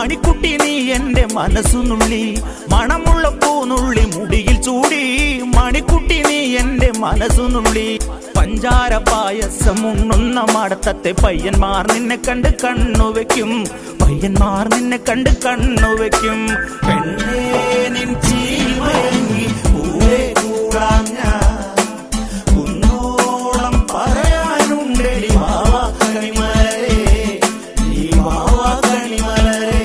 മണിക്കുട്ടി നീ എൻ്റെ മനസ്സുനുള്ളി, മണമുള്ള പൂനുള്ളി മുടിയിൽ ചൂടി. മണിക്കുട്ടി നീ എൻ്റെ മനസ്സുനുള്ളി, പഞ്ചാര പായസം ഉണ്ണുന്ന മടത്തത്തെ പയ്യന്മാർ നിന്നെ കണ്ട് കണ്ണുവെക്കും, പയ്യന്മാർ നിന്നെ കണ്ട് കണ്ണുവെക്കും. പെണ്ണേ നിൻ ചീമയങ്ങി പൂവേ കൂടാൻ ഞാൻ, കുന്നോളം പറയാനുണ്ടെടി വാവാ കണിമലരേ, നീ വാവാ കണിമലരേ.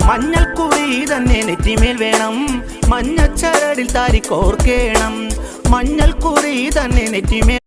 മഞ്ഞൾക്കുറി തന്നെ നെറ്റിമേൽ വേണം, മഞ്ഞച്ചരടിൽ താരി കോർക്കേണം. മഞ്ഞൾക്കുറി തന്നെ നെറ്റിമേൽ